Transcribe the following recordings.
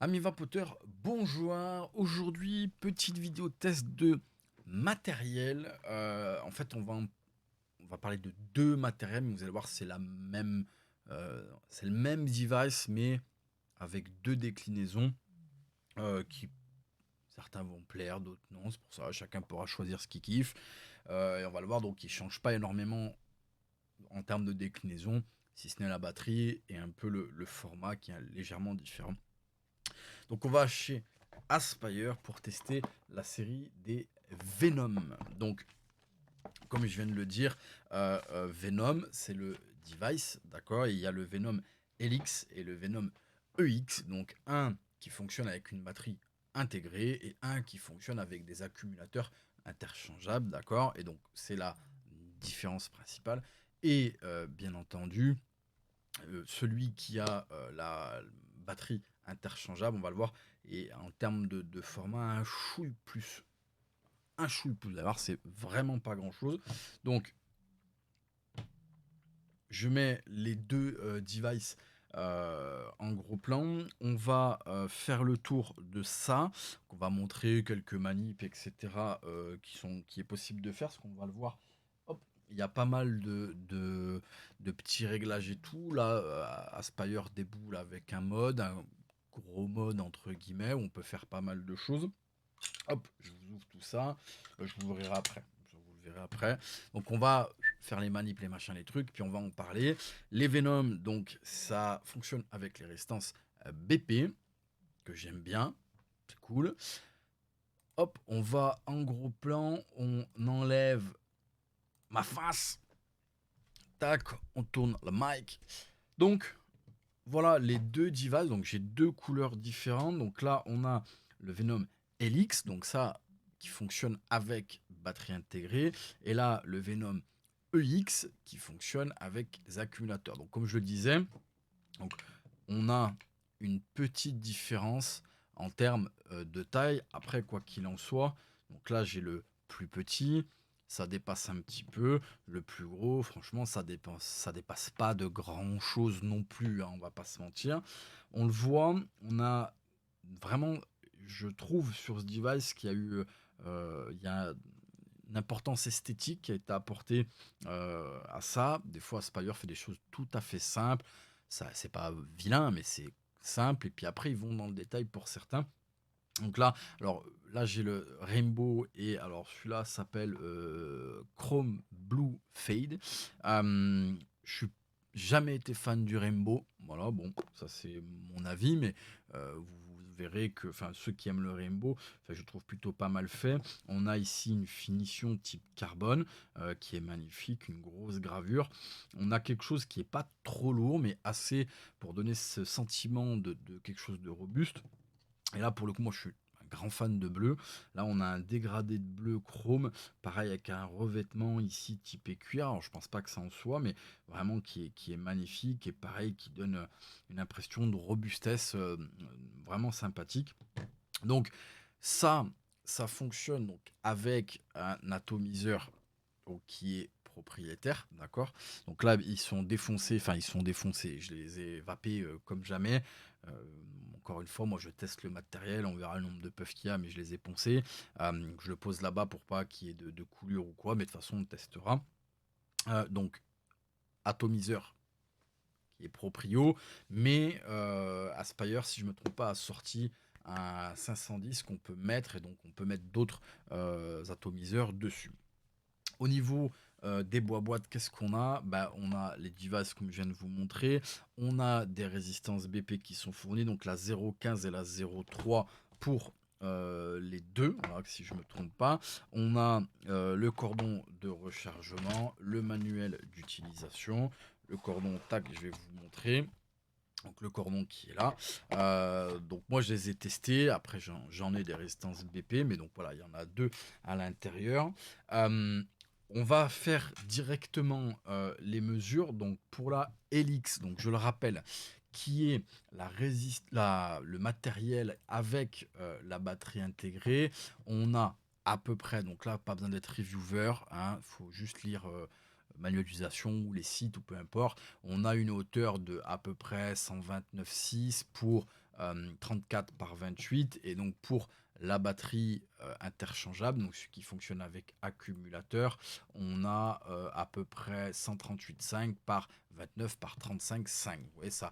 Amis vapoteurs, bonjour. Aujourd'hui, petite vidéo test de matériel. En fait, on va parler de deux matériels, mais vous allez voir, c'est le même device, mais avec deux déclinaisons qui certains vont plaire, d'autres non. C'est pour ça, chacun pourra choisir ce qu'il kiffe. Et on va le voir, donc, ils ne changent pas énormément en termes de déclinaison, si ce n'est la batterie et un peu le format qui est légèrement différent. Donc on va chez Aspire pour tester la série des Venom. Donc comme je viens de le dire, Venom c'est le device, d'accord. Et il y a le Venom LX et le Venom EX. Donc un qui fonctionne avec une batterie intégrée et un qui fonctionne avec des accumulateurs interchangeables, d'accord. Et donc c'est la différence principale. Et bien entendu, celui qui a la batterie interchangeable, on va le voir, et en termes de format, un chouille plus. Un chouille plus. Alors, c'est vraiment pas grand chose. Donc, je mets les deux devices en gros plan. On va faire le tour de ça. On va montrer quelques manips, etc. Qui est possible de faire, parce qu'on va le voir. Hop, il y a pas mal de petits réglages et tout. Là, Aspire déboule avec un gros mode entre guillemets, où on peut faire pas mal de choses. Hop, je vous ouvre tout ça. Je vous le verrai après. Je vous le verrai après. Donc on va faire les manips, les machins, les trucs, puis on va en parler. Les Venom, donc ça fonctionne avec les résistances BP, que j'aime bien. C'est cool. Hop, on va en gros plan, on enlève ma face. Tac, on tourne le mic. Donc, voilà les deux devices. Donc, j'ai deux couleurs différentes. Donc là, on a le Venom LX. Donc ça, qui fonctionne avec batterie intégrée. Et là, le Venom EX, qui fonctionne avec des accumulateurs. Donc, comme je le disais, donc, on a une petite différence en termes de taille. Après, quoi qu'il en soit, donc là, j'ai le plus petit. Ça dépasse un petit peu. Le plus gros, franchement, ça dépasse pas de grand chose non plus, hein, on va pas se mentir. On le voit, on a vraiment, je trouve, sur ce device qu'il y a eu, il y a une importance esthétique qui a été apportée à ça. Des fois, Spire fait des choses tout à fait simples. Ça, c'est pas vilain, mais c'est simple. Et puis après, ils vont dans le détail pour certains. Donc là, alors là, j'ai le Rainbow et alors celui-là s'appelle Chrome Blue Fade. Je suis jamais été fan du Rainbow. Voilà, bon, ça c'est mon avis, mais vous verrez que, enfin, ceux qui aiment le Rainbow, enfin, je trouve plutôt pas mal fait. On a ici une finition type carbone qui est magnifique, une grosse gravure. On a quelque chose qui est pas trop lourd, mais assez pour donner ce sentiment de quelque chose de robuste. Et là, pour le coup, moi, je suis un grand fan de bleu. Là, on a un dégradé de bleu chrome, pareil avec un revêtement ici typé cuir. Alors, je pense pas que ça en soit, mais vraiment qui est magnifique et pareil, qui donne une impression de robustesse vraiment sympathique. Donc, ça, ça fonctionne donc avec un atomiseur donc, qui est propriétaire, d'accord. Donc là, ils sont défoncés, enfin ils sont défoncés, je les ai vapés comme jamais. Euh, Encore une fois, moi je teste le matériel, on verra le nombre de puffs qu'il y a, mais je les ai poncés. Je le pose là-bas pour pas qu'il y ait de coulure ou quoi, mais de toute façon on testera. Donc atomiseur qui est proprio, mais Aspire, si je me trompe pas, a sorti un 510 qu'on peut mettre, et donc on peut mettre d'autres atomiseurs dessus. Au niveau des boîtes, qu'est-ce qu'on a? Bah, on a les devices comme je viens de vous montrer. On a des résistances BP qui sont fournies, donc la 0,15 et la 0,3 pour les deux, voilà, si je ne me trompe pas. On a le cordon de rechargement, le manuel d'utilisation, le cordon tac, je vais vous montrer. Donc le cordon qui est là. Donc moi je les ai testés. Après j'en ai des résistances BP, mais donc voilà, il y en a deux à l'intérieur. Euh, on va faire directement les mesures. Donc pour la Helix, donc je le rappelle, qui est le matériel avec la batterie intégrée. On a à peu près, donc là pas besoin d'être reviewer, il faut juste lire manuel d'utilisation ou les sites ou peu importe. On a une hauteur de à peu près 129,6 pour 34 par 28. Et donc pour la batterie interchangeable, donc ce qui fonctionne avec accumulateur, on a à peu près 138,5 par 29 par 35,5. Vous voyez, ça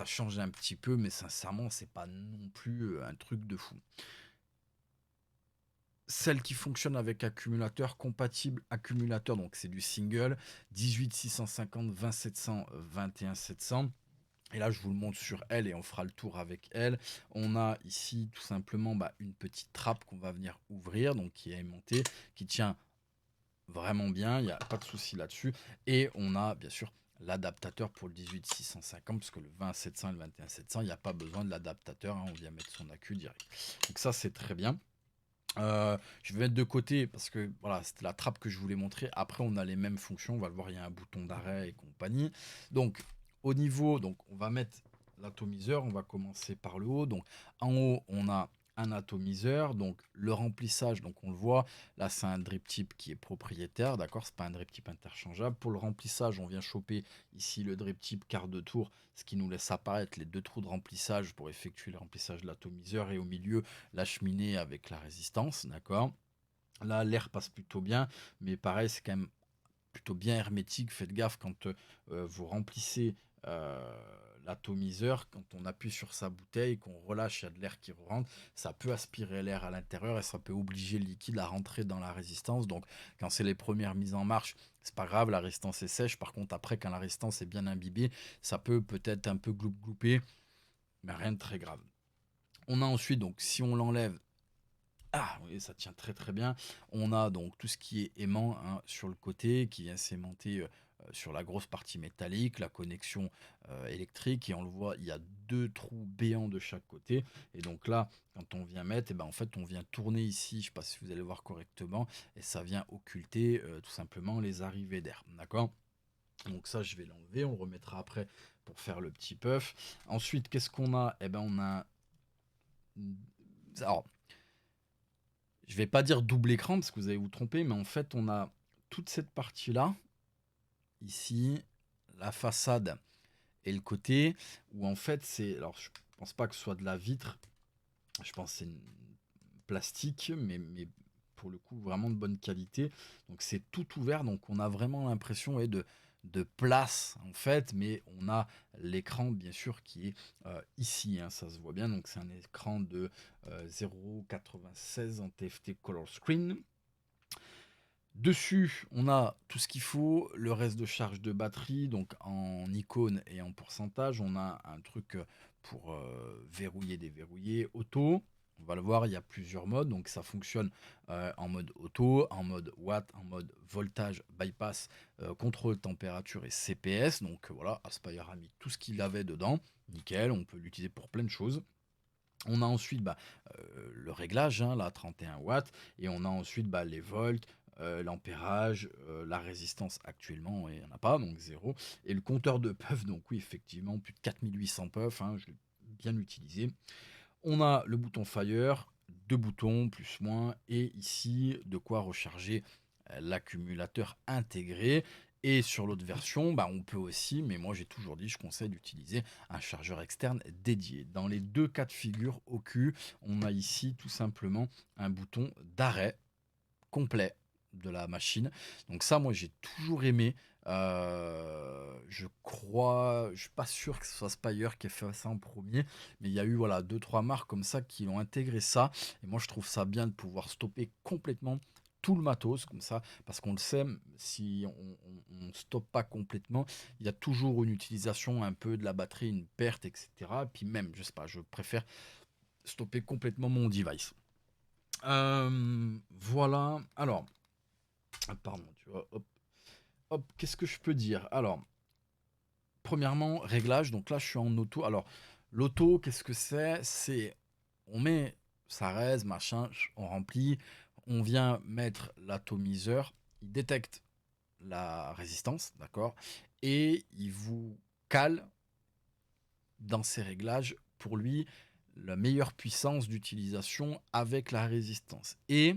change un petit peu, mais sincèrement, c'est pas non plus un truc de fou. Celle qui fonctionne avec accumulateur, compatible accumulateur, donc c'est du single, 18 650, 20 700, 21 700. Et là, je vous le montre sur elle et on fera le tour avec elle. On a ici tout simplement une petite trappe qu'on va venir ouvrir, donc qui est aimantée, qui tient vraiment bien, il n'y a pas de souci là-dessus. Et on a bien sûr l'adaptateur pour le 18 650, parce que le 20 700 et le 21 700, il n'y a pas besoin de l'adaptateur, hein, on vient mettre son accu direct. Donc ça, c'est très bien. Je vais mettre de côté parce que voilà, c'était la trappe que je voulais montrer. Après, on a les mêmes fonctions. On va le voir, il y a un bouton d'arrêt et compagnie. Donc, au niveau, donc on va mettre l'atomiseur. On va commencer par le haut. Donc, en haut, on a un atomiseur. Donc, le remplissage, donc on le voit. Là, c'est un drip tip qui est propriétaire. D'accord, c'est pas un drip tip interchangeable. Pour le remplissage, on vient choper ici le drip tip quart de tour, ce qui nous laisse apparaître les deux trous de remplissage pour effectuer le remplissage de l'atomiseur. Et au milieu, la cheminée avec la résistance, d'accord. Là, l'air passe plutôt bien, mais pareil, c'est quand même plutôt bien hermétique. Faites gaffe quand vous remplissez l'atomiseur, quand on appuie sur sa bouteille, qu'on relâche, il y a de l'air qui rentre, ça peut aspirer l'air à l'intérieur et ça peut obliger le liquide à rentrer dans la résistance. Donc, quand c'est les premières mises en marche, c'est pas grave, la résistance est sèche. Par contre, après, quand la résistance est bien imbibée, ça peut peut-être un peu glouper, mais rien de très grave. On a ensuite, donc, si on l'enlève, ah oui, ça tient très très bien. On a donc tout ce qui est aimant, hein, sur le côté qui vient s'aimanter sur la grosse partie métallique, la connexion électrique. Et on le voit, il y a deux trous béants de chaque côté. Et donc là, quand on vient mettre, en fait, on vient tourner ici. Je ne sais pas si vous allez voir correctement. Et ça vient occulter tout simplement les arrivées d'air. D'accord? Donc ça, je vais l'enlever. On le remettra après pour faire le petit puff. Ensuite, qu'est-ce qu'on a? On a... Alors, je vais pas dire double écran parce que vous allez vous tromper, mais en fait, on a toute cette partie-là, ici, la façade et le côté, où en fait, c'est. Alors, je pense pas que ce soit de la vitre, je pense que c'est une plastique, mais pour le coup, vraiment de bonne qualité. Donc, c'est tout ouvert, donc on a vraiment l'impression de place en fait, mais on a l'écran bien sûr qui est ici, hein, ça se voit bien. Donc, c'est un écran de 0,96 en TFT Color Screen. Dessus, on a tout ce qu'il faut, le reste de charge de batterie, donc en icône et en pourcentage. On a un truc pour verrouiller, déverrouiller, auto. On va le voir, il y a plusieurs modes. Donc ça fonctionne en mode auto, en mode watt, en mode voltage, bypass, contrôle température et CPS. Donc voilà, Aspire a mis tout ce qu'il avait dedans. Nickel, on peut l'utiliser pour plein de choses. On a ensuite le réglage, hein, là, 31 watts, et on a ensuite les volts, l'ampérage, la résistance actuellement, il n'y en a pas, donc 0, et le compteur de puff, donc oui, effectivement, plus de 4800 puffs, hein, je l'ai bien utilisé. On a le bouton Fire, deux boutons, plus, moins, et ici, de quoi recharger l'accumulateur intégré. Et sur l'autre version, on peut aussi, mais moi j'ai toujours dit, je conseille d'utiliser un chargeur externe dédié. Dans les deux cas de figure au cul, on a ici tout simplement un bouton d'arrêt complet de la machine. Donc ça, moi j'ai toujours aimé. Je crois, je suis pas sûr que ce soit Spire qui ait fait ça en premier, mais il y a eu voilà deux trois marques comme ça qui ont intégré ça. Et moi je trouve ça bien de pouvoir stopper complètement tout le matos comme ça, parce qu'on le sait, si on stoppe pas complètement, il y a toujours une utilisation un peu de la batterie, une perte, etc. Et puis même, je sais pas, je préfère stopper complètement mon device. Voilà. Alors, pardon, tu vois, hop, hop, qu'est-ce que je peux dire? Alors, premièrement, réglage. Donc là, je suis en auto. Alors, l'auto, qu'est-ce que c'est? C'est, on met sa raise, machin, on remplit, on vient mettre l'atomiseur, il détecte la résistance, d'accord? Et il vous cale dans ses réglages pour lui la meilleure puissance d'utilisation avec la résistance. Et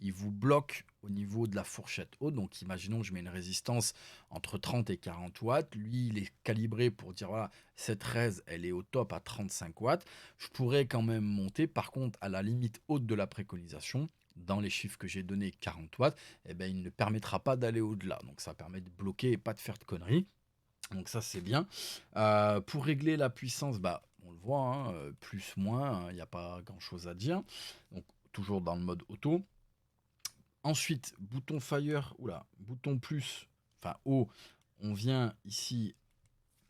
il vous bloque au niveau de la fourchette haute. Donc, imaginons que je mets une résistance entre 30 et 40 watts. Lui, il est calibré pour dire, voilà, cette raise, elle est au top à 35 watts. Je pourrais quand même monter. Par contre, à la limite haute de la préconisation, dans les chiffres que j'ai donnés, 40 watts, eh ben, il ne permettra pas d'aller au-delà. Donc, ça permet de bloquer et pas de faire de conneries. Donc ça, c'est bien. Pour régler la puissance, bah, on le voit, hein, plus, moins, il n'y a pas grand-chose à dire. Donc, toujours dans le mode auto. Ensuite, bouton Fire, oula, bouton plus, enfin haut, on vient ici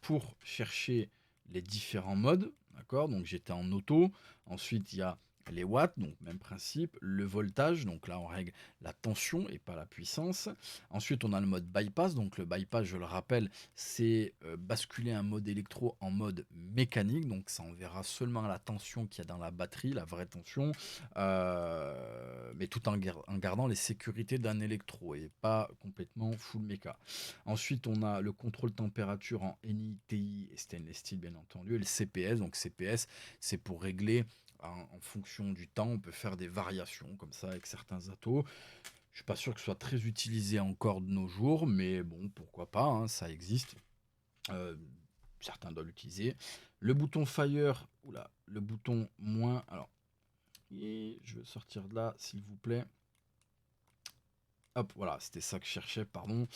pour chercher les différents modes, d'accord? Donc j'étais en auto. Ensuite, il y a les watts, donc même principe. Le voltage, donc là on règle la tension et pas la puissance. Ensuite, on a le mode bypass. Donc le bypass, je le rappelle, c'est basculer un mode électro en mode mécanique. Donc ça enverra seulement la tension qu'il y a dans la batterie, la vraie tension, mais tout en gardant les sécurités d'un électro et pas complètement full méca. Ensuite, on a le contrôle température en NI, et stainless steel, bien entendu, et le CPS. Donc, CPS, c'est pour régler en fonction du temps. On peut faire des variations comme ça avec certains atos. Je suis pas sûr que ce soit très utilisé encore de nos jours, mais bon, pourquoi pas, hein, ça existe. Euh, Certains doivent l'utiliser. Le bouton Fire, oula, le bouton moins. Alors, et je vais sortir de là, s'il vous plaît. Hop, voilà, c'était ça que je cherchais, pardon.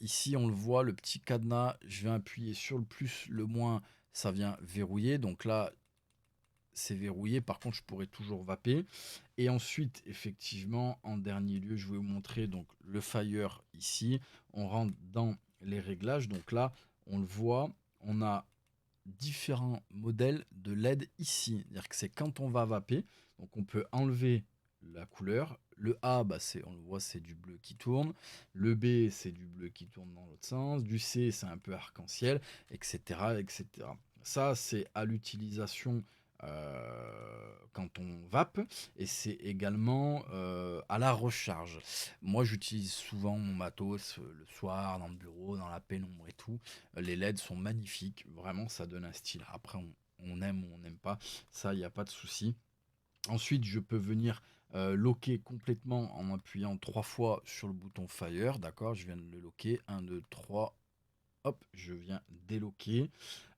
Ici, on le voit, le petit cadenas, je vais appuyer sur le plus, le moins, ça vient verrouiller. Donc là, c'est verrouillé. Par contre, je pourrais toujours vaper. Et ensuite, effectivement, en dernier lieu, je vais vous montrer donc le Fire ici. On rentre dans les réglages. Donc là, on le voit, on a différents modèles de LED ici. C'est-à-dire que c'est quand on va vaper, donc on peut enlever la couleur. Le A, bah on le voit, c'est du bleu qui tourne. Le B, c'est du bleu qui tourne dans l'autre sens. Du C, c'est un peu arc-en-ciel, etc., etc. Ça, c'est à l'utilisation quand on vape, et c'est également à la recharge. Moi, j'utilise souvent mon matos le soir, dans le bureau, dans la pénombre et tout. Les LED sont magnifiques, vraiment, ça donne un style. Après, on aime ou on n'aime pas, ça, il n'y a pas de souci. Ensuite, je peux venir locker complètement en appuyant 3 fois sur le bouton Fire, d'accord? Je viens de le locker, 1, 2, 3, hop, je viens déloquer.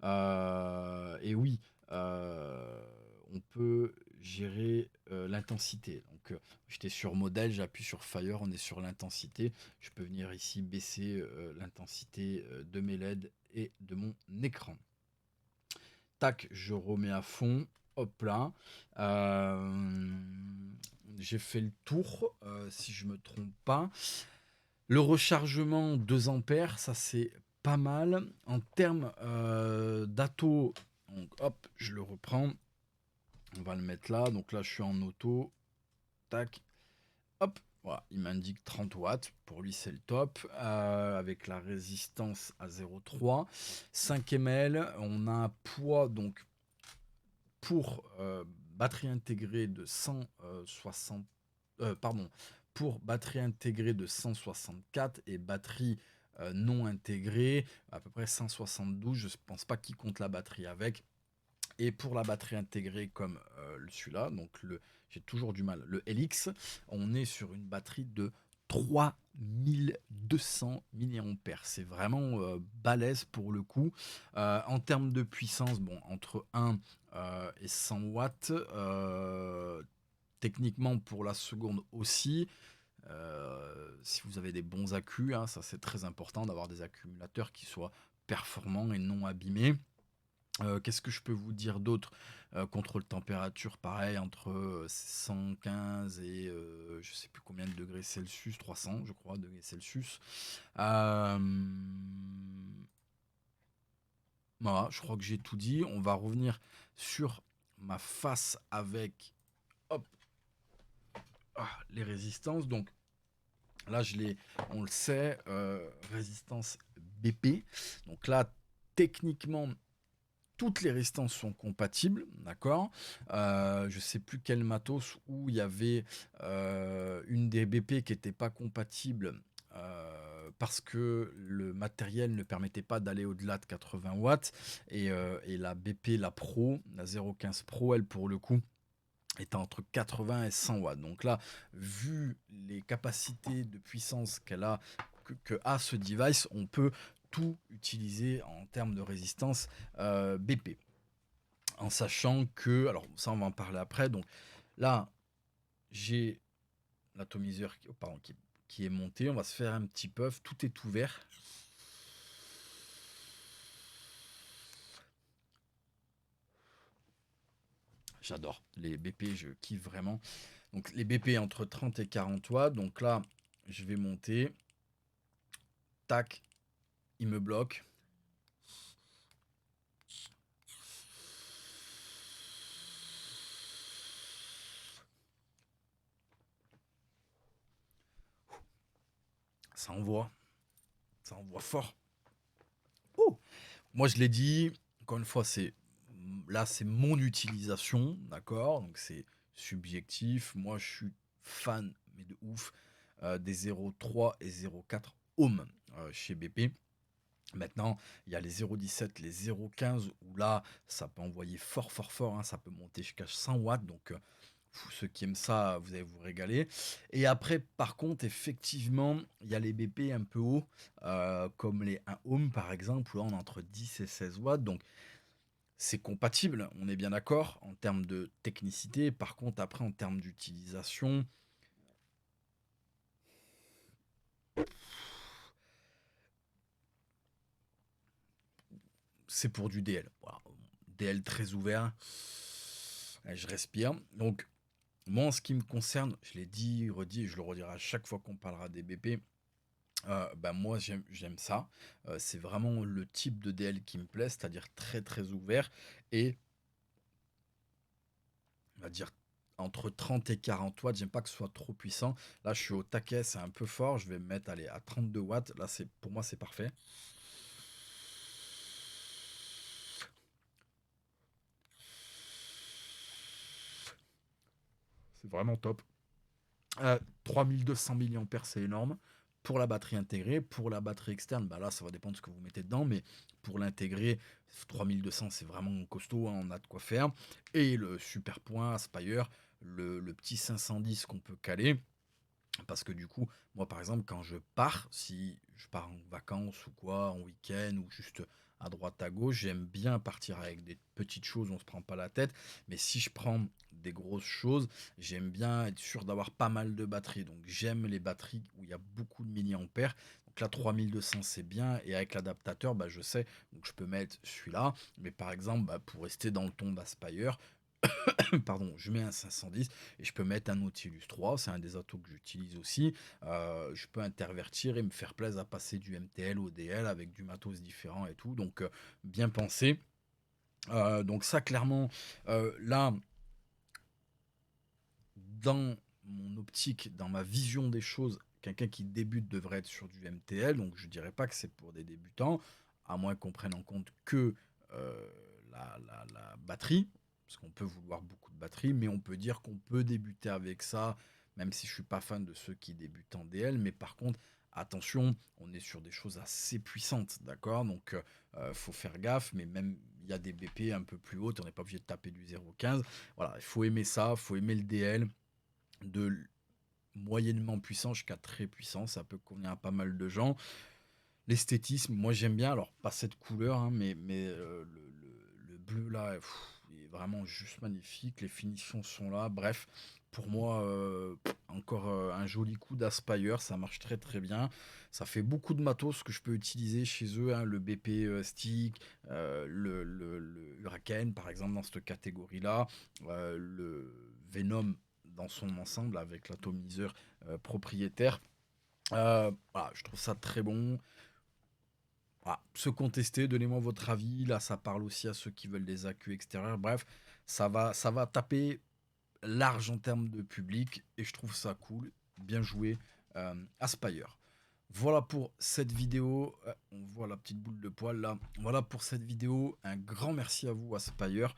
Et oui, on peut gérer l'intensité. Donc, j'étais sur modèle, j'appuie sur Fire, on est sur l'intensité. Je peux venir ici baisser l'intensité de mes LED et de mon écran. Tac, je remets à fond. Hop là. J'ai fait le tour, si je me trompe pas. Le rechargement 2 ampères, ça c'est pas mal. En termes d'atto, donc hop, je le reprends. On va le mettre là. Donc là, je suis en auto. Tac. Hop. Voilà, il m'indique 30 watts. Pour lui, c'est le top. Avec la résistance à 0,3. 5 ml. On a un poids, donc, pour batterie intégrée de 160. Pardon. Pour batterie intégrée de 164 et batterie non intégrée, à peu près 172. Je ne pense pas qu'il compte la batterie avec. Et pour la batterie intégrée comme celui-là, donc j'ai toujours du mal, le LX, on est sur une batterie de 3200 mAh. C'est vraiment balèze pour le coup. En termes de puissance, bon, entre 1 et 100 watts. Techniquement pour la seconde aussi. Si vous avez des bons accus, hein, ça c'est très important d'avoir des accumulateurs qui soient performants et non abîmés. Qu'est-ce que je peux vous dire d'autre? Contrôle température, pareil, entre 115 et je sais plus combien de degrés Celsius, 300, je crois, degrés Celsius. Euh, voilà, je crois que j'ai tout dit. On va revenir sur ma face avec hop, les résistances. Donc là, on le sait, résistance BP. Donc là, techniquement, toutes les résistances sont compatibles, d'accord. Je sais plus quel matos où il y avait une des BP qui n'était pas compatible parce que le matériel ne permettait pas d'aller au-delà de 80 watts et la BP, la Pro, la 015 Pro, elle pour le coup est entre 80 et 100 watts. Donc là, vu les capacités de puissance qu'elle a, que a ce device, on peut tout utiliser en termes de résistance BP. En sachant que, alors ça on va en parler après, donc là j'ai l'atomiseur qui est monté, on va se faire un petit puff, tout est ouvert. J'adore les BP, je kiffe vraiment. Donc les BP entre 30 et 40 watts, donc là je vais monter, tac, il me bloque. Ça envoie fort. Oh, moi je l'ai dit, encore une fois, c'est mon utilisation, d'accord? Donc c'est subjectif. Moi je suis fan, mais de ouf, des 0,3 et 0,4 ohms chez BP. Maintenant, il y a les 0,17, les 0,15 où là, ça peut envoyer fort, fort, fort, hein, ça peut monter jusqu'à 100 watts. Donc, ceux qui aiment ça, vous allez vous régaler. Et après, par contre, effectivement, il y a les BP un peu hauts, comme les 1 ohm par exemple, où là, on est entre 10 et 16 watts. Donc, c'est compatible, on est bien d'accord, en termes de technicité. Par contre, après, en termes d'utilisation, c'est pour du DL. Voilà. DL très ouvert. Je respire. Donc, moi, en ce qui me concerne, je l'ai dit, redit, et je le redirai à chaque fois qu'on parlera des BP. Bah moi, j'aime ça. C'est vraiment le type de DL qui me plaît, c'est-à-dire très très ouvert et on va dire entre 30 et 40 watts. J'aime pas que ce soit trop puissant. Là, je suis au taquet, c'est un peu fort. Je vais me mettre allez, à 32 watts. Là, pour moi, c'est parfait. C'est vraiment top. 3200 mAh, c'est énorme. Pour la batterie intégrée, pour la batterie externe, bah là, ça va dépendre de ce que vous mettez dedans, mais pour l'intégrer, 3200, c'est vraiment costaud, hein, on a de quoi faire. Et le super point Aspire, le petit 510 qu'on peut caler, parce que du coup, moi par exemple, quand je pars, si je pars en vacances ou quoi, en week-end ou juste à droite à gauche, j'aime bien partir avec des petites choses, on se prend pas la tête. Mais si je prends des grosses choses, j'aime bien être sûr d'avoir pas mal de batterie. Donc j'aime les batteries où il y a beaucoup de milliampères. Donc là, 3200 c'est bien. Et avec l'adaptateur, bah, je sais, donc je peux mettre celui-là. Mais par exemple, bah, pour rester dans le ton d'Aspire, pardon, je mets un 510 et je peux mettre un Nautilus 3, c'est un des autos que j'utilise aussi. Je peux intervertir et me faire plaisir à passer du MTL au DL avec du matos différent et tout, donc bien pensé. Donc ça, clairement, là, dans mon optique, dans ma vision des choses, quelqu'un qui débute devrait être sur du MTL, donc je dirais pas que c'est pour des débutants, à moins qu'on prenne en compte que la batterie, parce qu'on peut vouloir beaucoup de batterie, mais on peut dire qu'on peut débuter avec ça, même si je suis pas fan de ceux qui débutent en DL, mais par contre, attention, on est sur des choses assez puissantes, d'accord? Donc, faut faire gaffe, mais même il y a des BP un peu plus hautes, on n'est pas obligé de taper du 0,15. Voilà, il faut aimer ça, il faut aimer le DL, de moyennement puissant jusqu'à très puissant, ça peut convenir à pas mal de gens. L'esthétisme, moi j'aime bien, alors pas cette couleur, hein, mais le bleu là, il est vraiment juste magnifique, les finitions sont là, bref, pour moi, encore un joli coup d'Aspire, ça marche très très bien, ça fait beaucoup de matos que je peux utiliser chez eux, hein, le BP Stick, le Huracan par exemple dans cette catégorie-là, le Venom dans son ensemble avec l'atomiseur propriétaire. Voilà, je trouve ça très bon. Voilà, se contester, donnez-moi votre avis. Là, ça parle aussi à ceux qui veulent des accus extérieurs. Bref, ça va taper large en termes de public et je trouve ça cool. Bien joué, Aspire. Voilà pour cette vidéo. On voit la petite boule de poil là. Voilà pour cette vidéo. Un grand merci à vous, Aspire,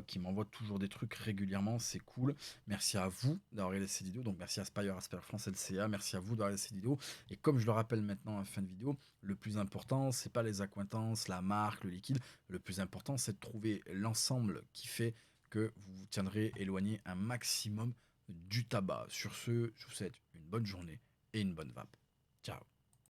qui m'envoie toujours des trucs régulièrement. C'est cool. Merci à vous d'avoir regardé cette vidéo. Donc merci Aspire, Aspire France LCA. Merci à vous d'avoir regardé cette vidéo. Et comme je le rappelle maintenant à la fin de vidéo, le plus important, c'est pas les accointances, la marque, le liquide. Le plus important, c'est de trouver l'ensemble qui fait que vous vous tiendrez éloigné un maximum du tabac. Sur ce, je vous souhaite une bonne journée et une bonne vape. Ciao.